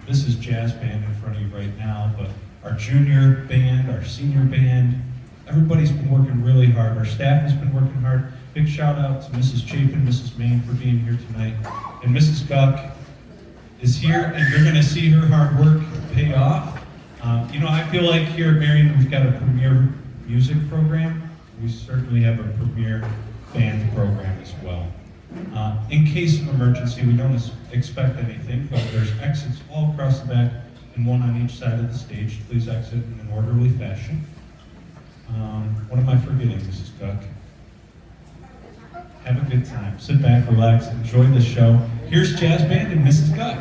This is jazz band in front of you right now, but our junior band, our senior band, everybody's been working really hard. Our staff has been working hard. Big shout out to Mrs. Chapin, Mrs. Main for being here tonight. And Mrs. Guck is here, and you're gonna see her hard work pay off. I feel like here at Marion, we've got a premier music program. We certainly have a premier band program as well. In case of emergency, we don't expect anything, but there's exits all across the back and one on each side of the stage. Please exit in an orderly fashion. What am I forgetting, Mrs. Guck? Have a good time. Sit back, relax, enjoy the show. Here's Jazz Band and Mrs. Guck.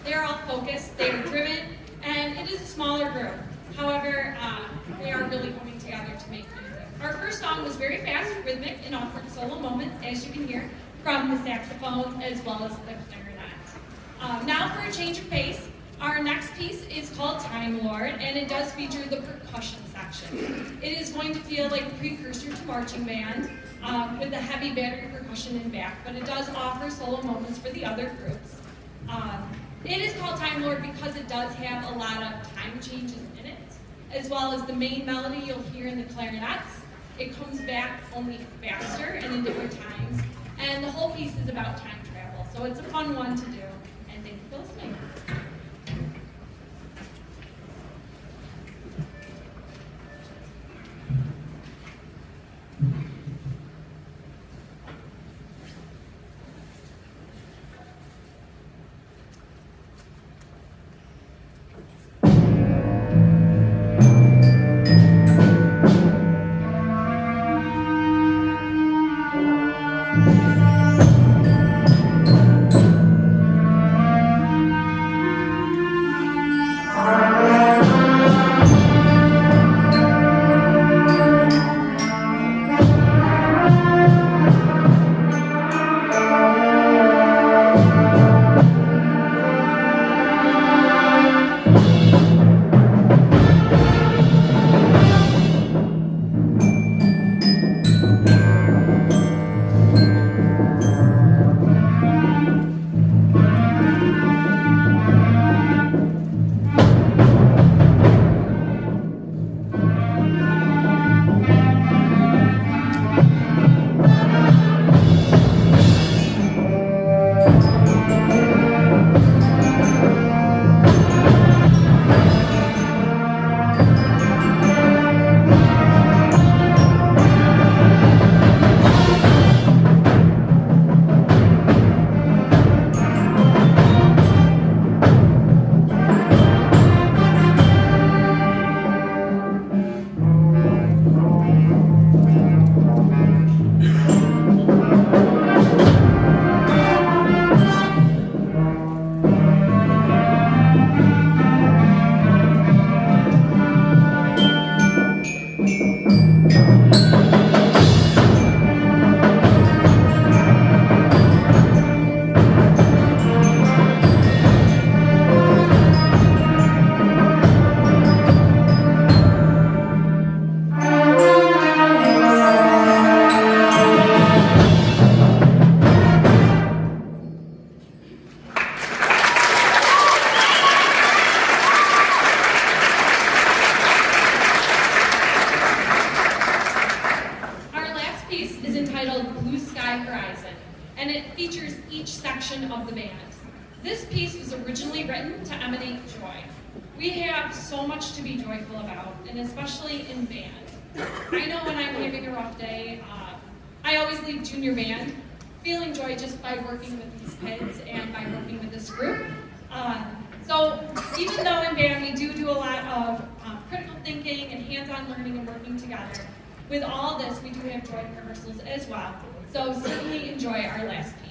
They're all focused, they are driven, and it is a smaller group. However, they are really coming together to make music. Our first song was very fast, rhythmic, and offered solo moments, as you can hear, from the saxophones as well as the clarinet. Now for a change of pace, our next piece is called Time Lord, and it does feature the percussion section. It is going to feel like a precursor to marching band, with the heavy battery percussion in back, but it does offer solo moments for the other groups. It is called Time Lord because it does have a lot of time changes in it, as well as the main melody you'll hear in the clarinets. It comes back only faster and in different times, and the whole piece is about time travel, so it's a fun one to do, and thank you for listening. So even though in band we do a lot of critical thinking and hands-on learning and working together, with all this we do have joint rehearsals as well. So certainly enjoy our last piece.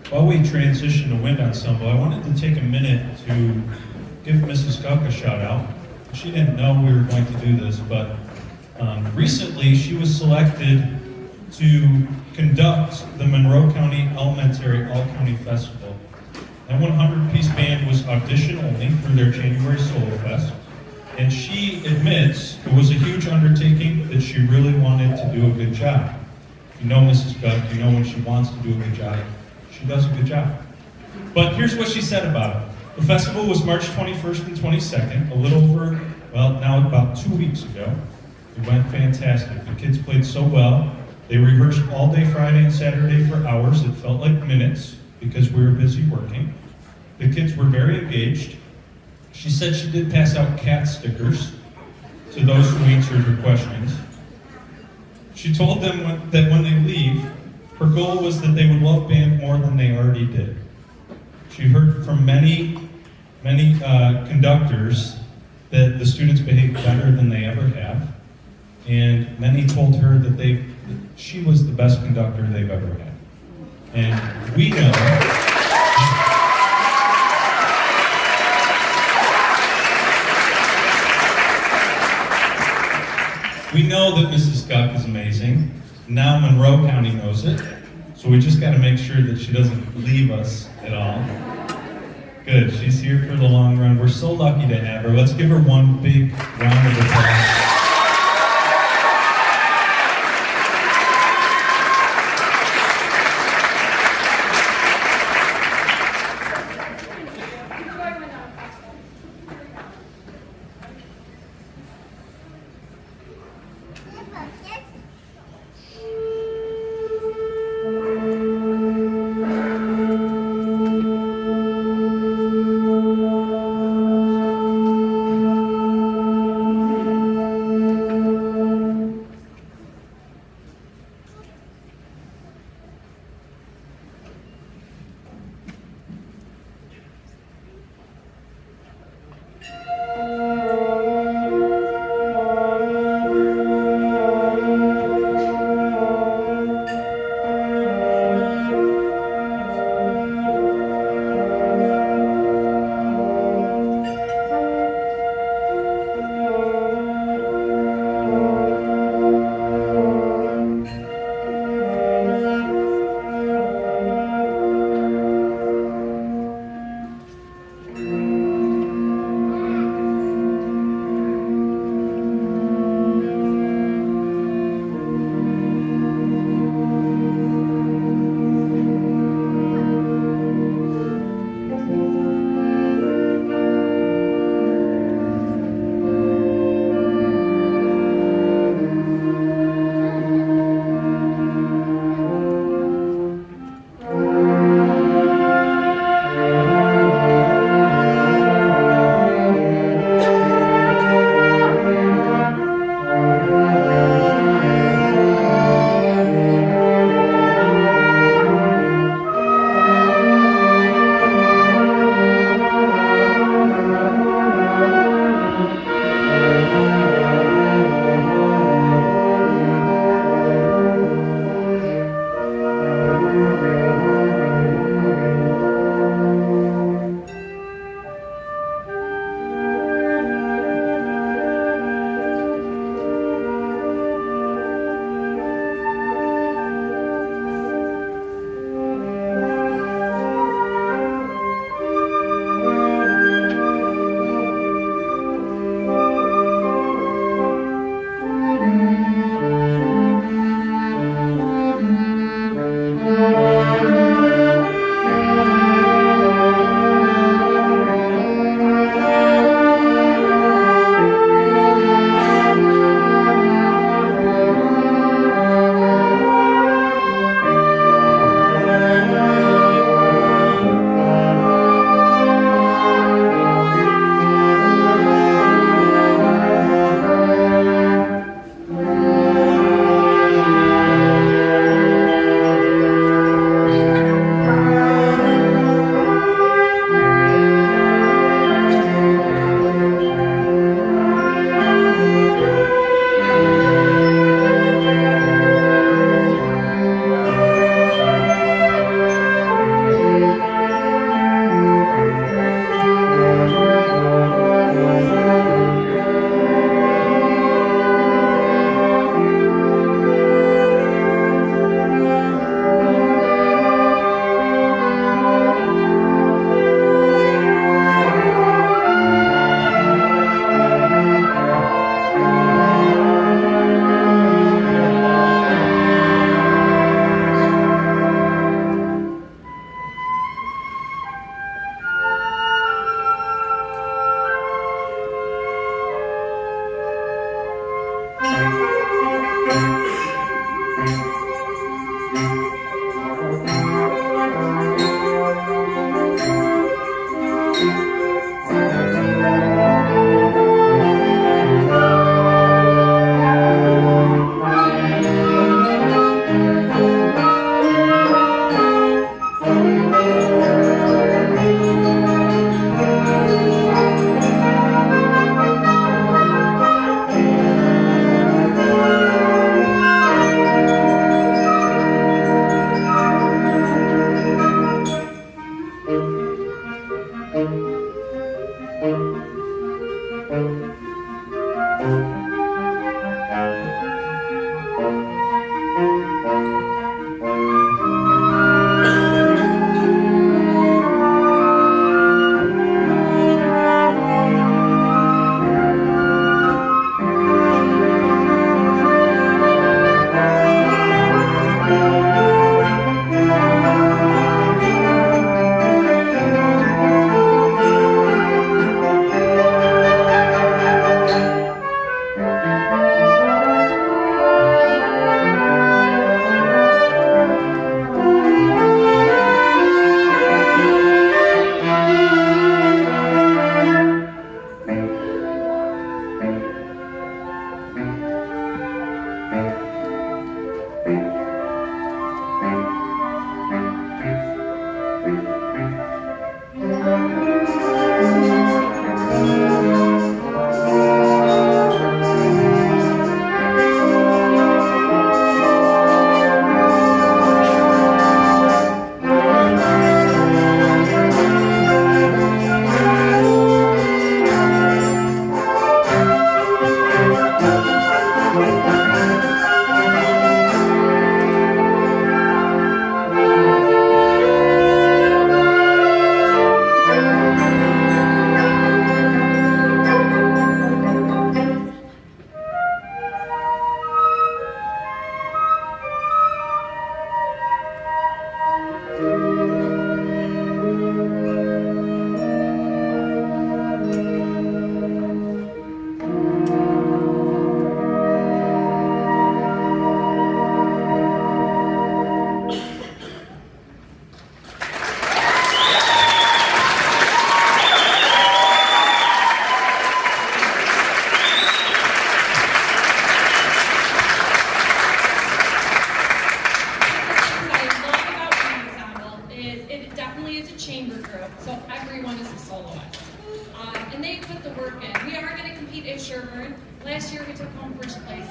while we transition to wind ensemble, I wanted to take a minute to give Mrs. Guck a shout out. She didn't know we were going to do this, but recently she was selected to conduct the Monroe County Elementary All-County Festival. That 100-piece band was audition only through their January Solo Fest, and she admits it was a huge undertaking, that she really wanted to do a good job. You know Mrs. Guck, you know when she wants to do a good job, she does a good job. But here's what she said about it. The festival was March 21st and 22nd, a little over, well, now about 2 weeks ago. It went fantastic. The kids played so well. They rehearsed all day Friday and Saturday for hours. It felt like minutes because we were busy working. The kids were very engaged. She said she did pass out cat stickers to those who answered her questions. She told them that when they leave, her goal was that they would love band more than they already did. She heard from many conductors that the students behaved better than they ever have, and many told her that she was the best conductor they've ever had. And we know that Mrs. Guck is amazing. Now Monroe County knows it, so we just got to make sure that she doesn't leave us at all. Good, she's here for the long run. We're so lucky to have her. Let's give her one big round of applause. Last year we took home first place.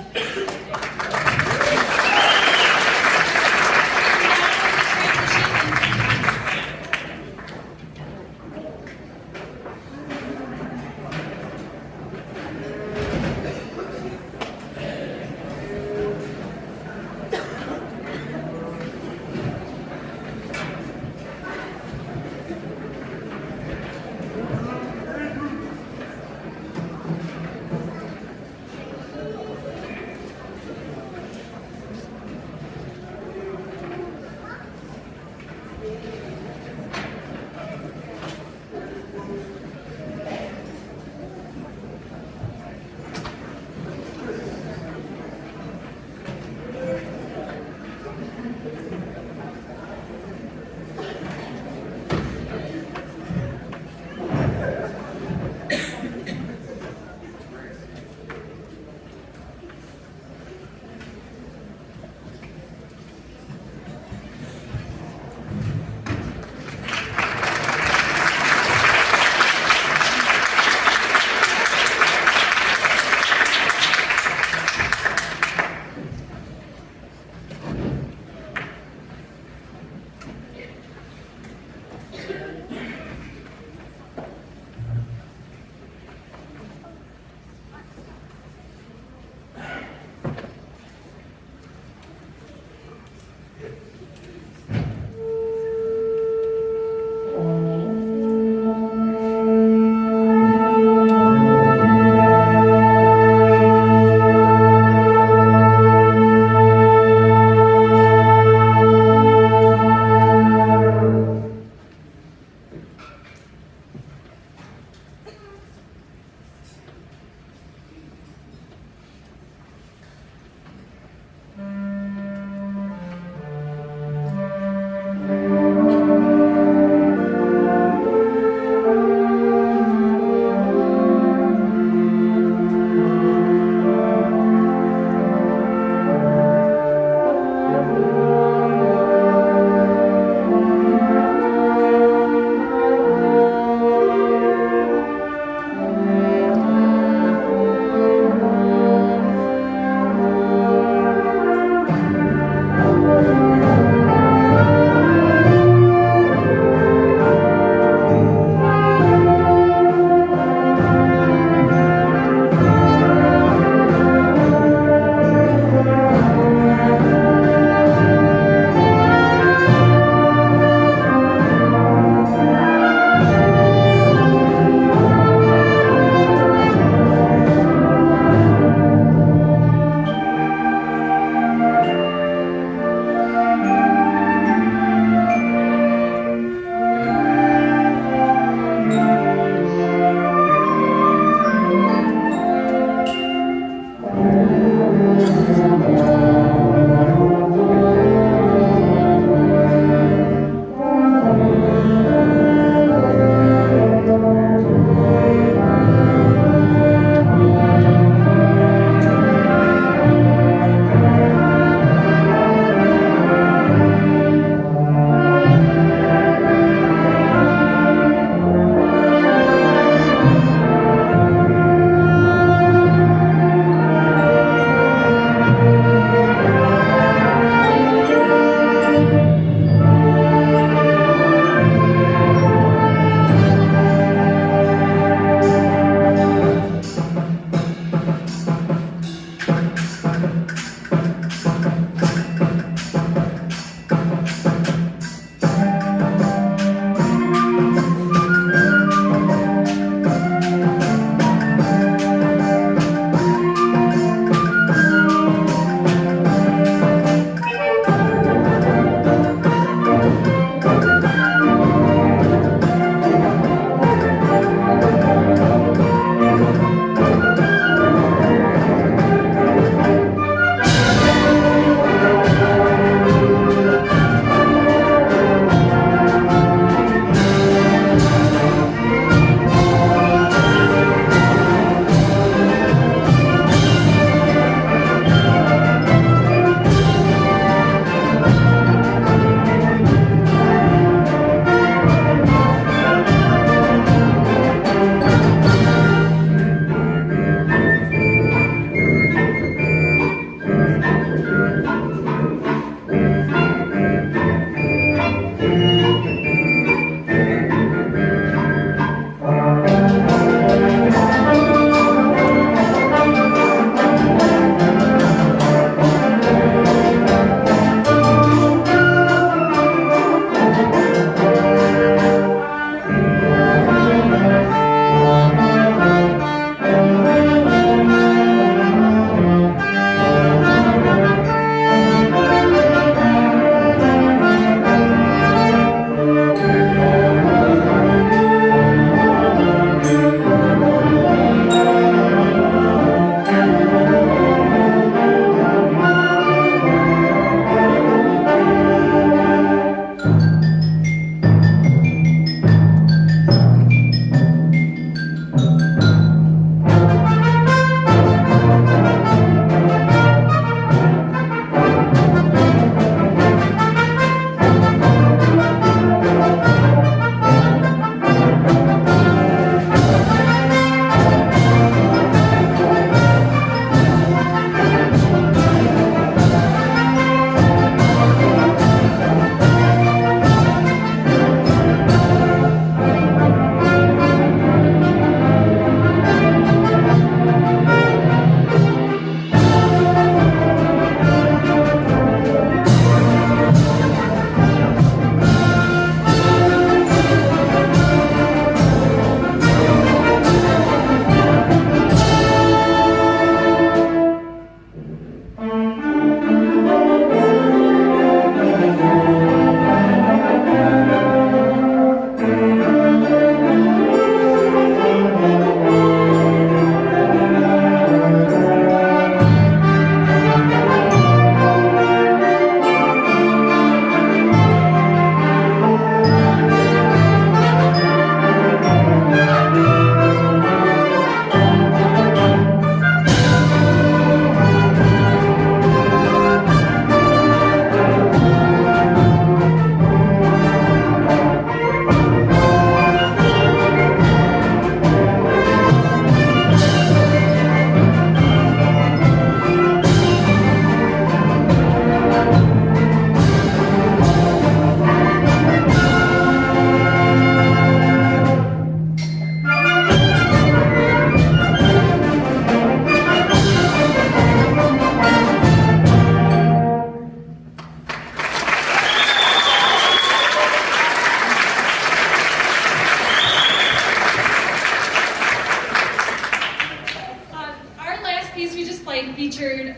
piece we just played featured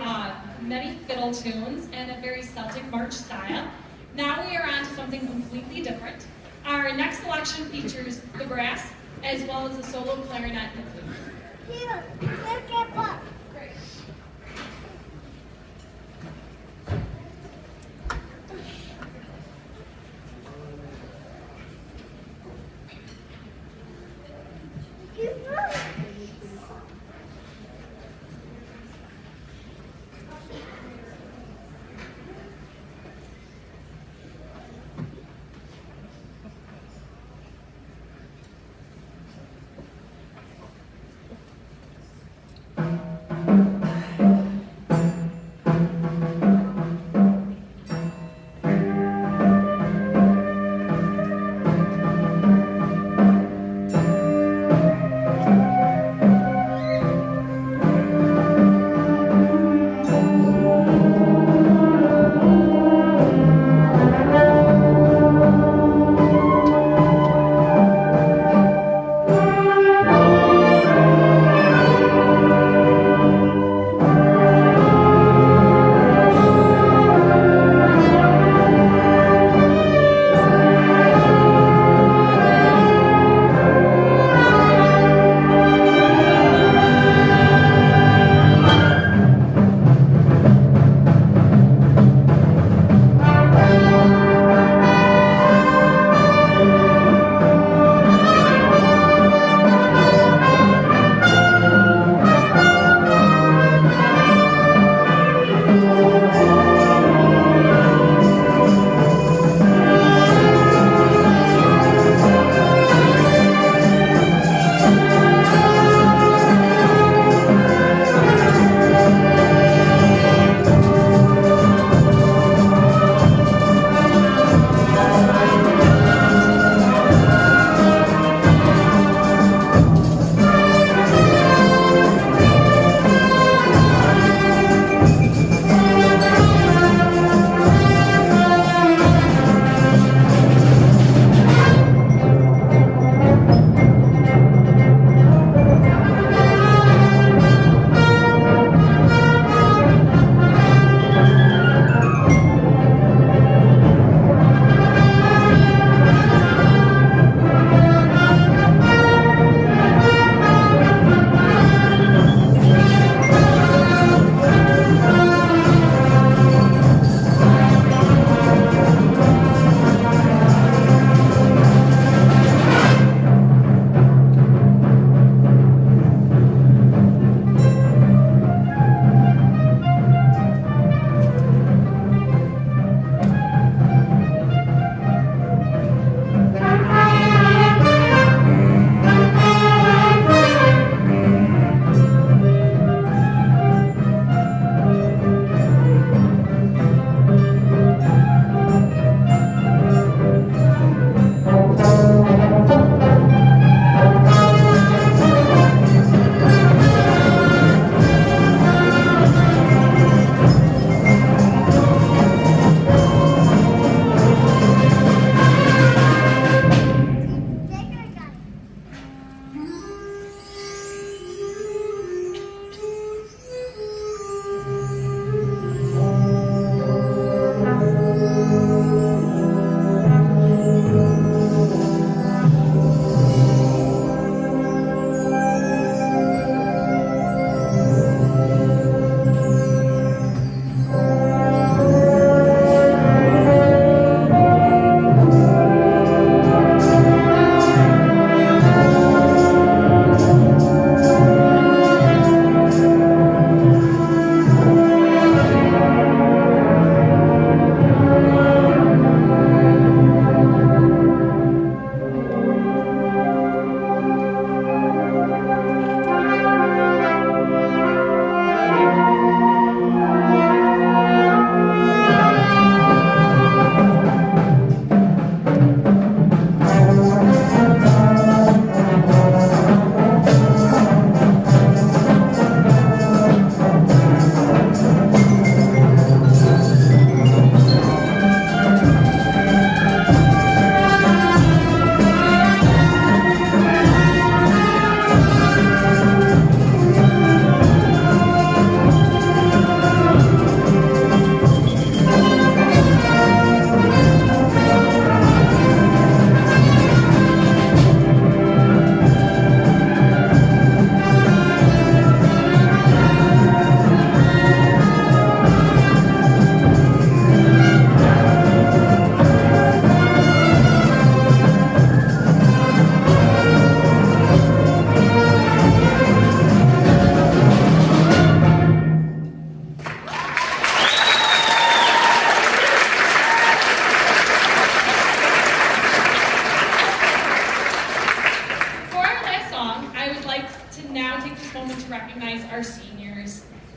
many fiddle tunes and a very Celtic march style. Now we are on to something completely different. Our next selection features the brass as well as the solo clarinet and flute. Here, get up. Great.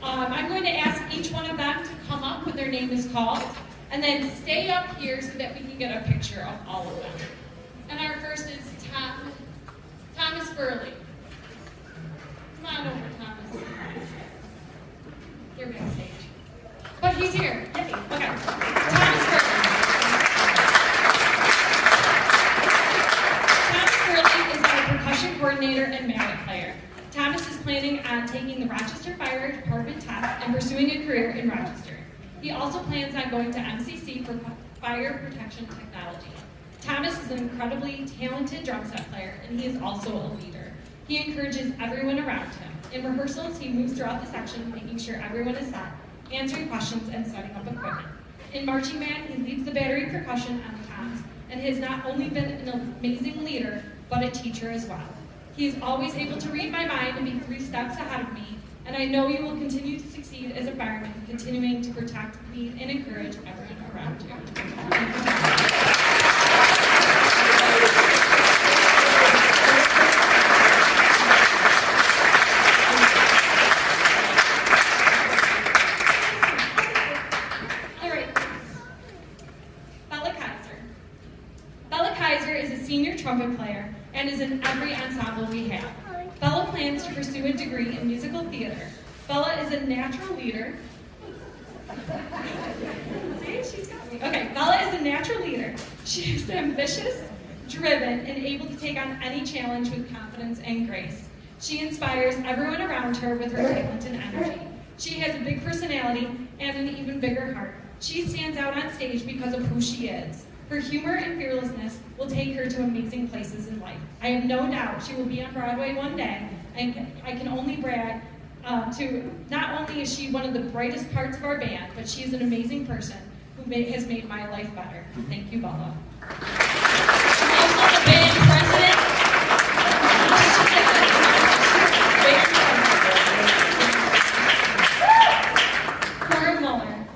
I'm going to ask each one of them to come up when their name is called, and then stay up here so that we can get a picture of all of them. And our first is Thomas Burley. Come on over, Thomas. You're backstage. But he's here. Yay. Okay. Thomas Burley. Thomas Burley is our percussion coordinator and mallet player. Thomas is planning on taking the Rochester Fire Department test and pursuing a career in Rochester. He also plans on going to MCC for fire protection technology. Thomas is an incredibly talented drum set player, and he is also a leader. He encourages everyone around him. In rehearsals, he moves throughout the section, making sure everyone is set, answering questions, and setting up equipment. In marching band, he leads the battery percussion on the toms, and has not only been an amazing leader, but a teacher as well. He is always able to read my mind and be 3 steps ahead of me, and I know you will continue to succeed as a fireman, continuing to protect, lead, and encourage everyone around you. All right. Bella Kaiser is a senior trumpet player and is in every ensemble we have. Bella plans to pursue a degree in musical theater. Bella is a natural leader. See, she's got me. Okay, Bella is a natural leader. She is ambitious, driven, and able to take on any challenge with confidence and grace. She inspires everyone around her with her talent and energy. She has a big personality and an even bigger heart. She stands out on stage because of who she is. Her humor and fearlessness will take her to amazing places in life. I have no doubt she will be on Broadway one day, and I can only brag to not only is she one of the brightest parts of our band, but she is an amazing person who has made my life better. Thank you, Bella. Also the band president. Cora Muller.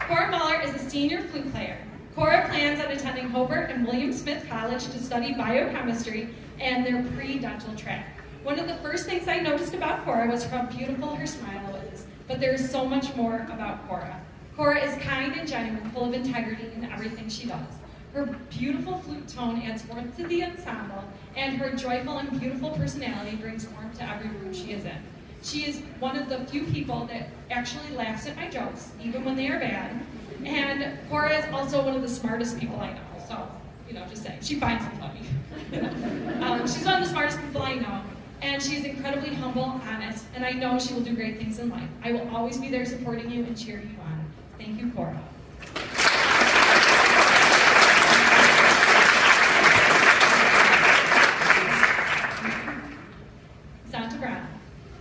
Cora Muller is a senior flute player. Cora plans on attending Hobart and William Smith College to study biochemistry and their pre-dental track. One of the first things I noticed about Cora was how beautiful her smile is, but there is so much more about Cora. Cora is kind and genuine, full of integrity in everything she does. Her beautiful flute tone adds warmth to the ensemble, and her joyful and beautiful personality brings warmth to every room she is in. She is one of the few people that actually laughs at my jokes, even when they are bad. And Cora is also one of the smartest people I know. So, just saying, she finds them funny. She's one of the smartest people I know. And she is incredibly humble, honest, and I know she will do great things in life. I will always be there supporting you and cheering you on. Thank you, Cora. Santa Brown.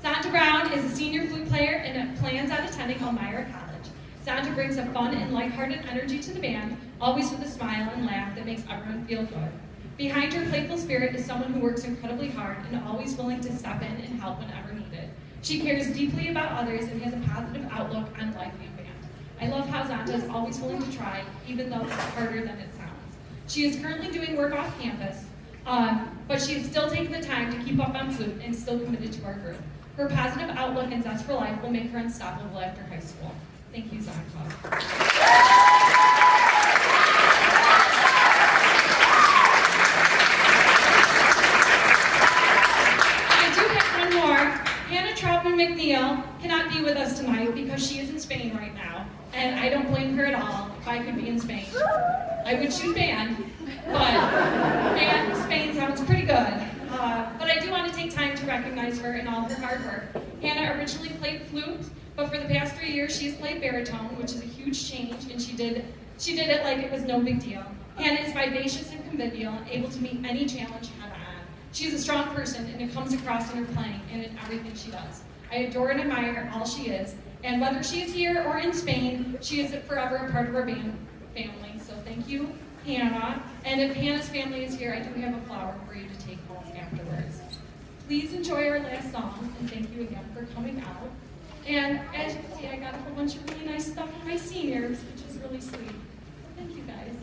Santa Brown is a senior flute player and plans on attending Elmira College. Santa brings a fun and lighthearted energy to the band, always with a smile and laugh that makes everyone feel good. Behind her playful spirit is someone who works incredibly hard and always willing to step in and help whenever needed. She cares deeply about others and has a positive outlook on life and band. I love how Santa is always willing to try, even though it's harder than it sounds. She is currently doing work off campus, but she is still taking the time to keep up on flute and still committed to our group. Her positive outlook and zest for life will make her unstoppable after high school. Thank you, Santa. McNeil cannot be with us tonight because she is in Spain right now, and I don't blame her at all. If I could be in Spain, I would choose band, but Spain sounds pretty good. But I do want to take time to recognize her and all her hard work. Hannah originally played flute, but for the past 3 years she's played baritone, which is a huge change, and she did it like it was no big deal. Hannah is vivacious and convivial, and able to meet any challenge head on. She is a strong person, and it comes across in her playing and in everything she does. I adore and admire all she is, and whether she is here or in Spain, she is forever a part of our band family. So thank you, Hannah. And if Hannah's family is here, I do have a flower for you to take home afterwards. Please enjoy our last song, and thank you again for coming out. And as you can see, I got a whole bunch of really nice stuff for my seniors, which is really sweet. Thank you, guys.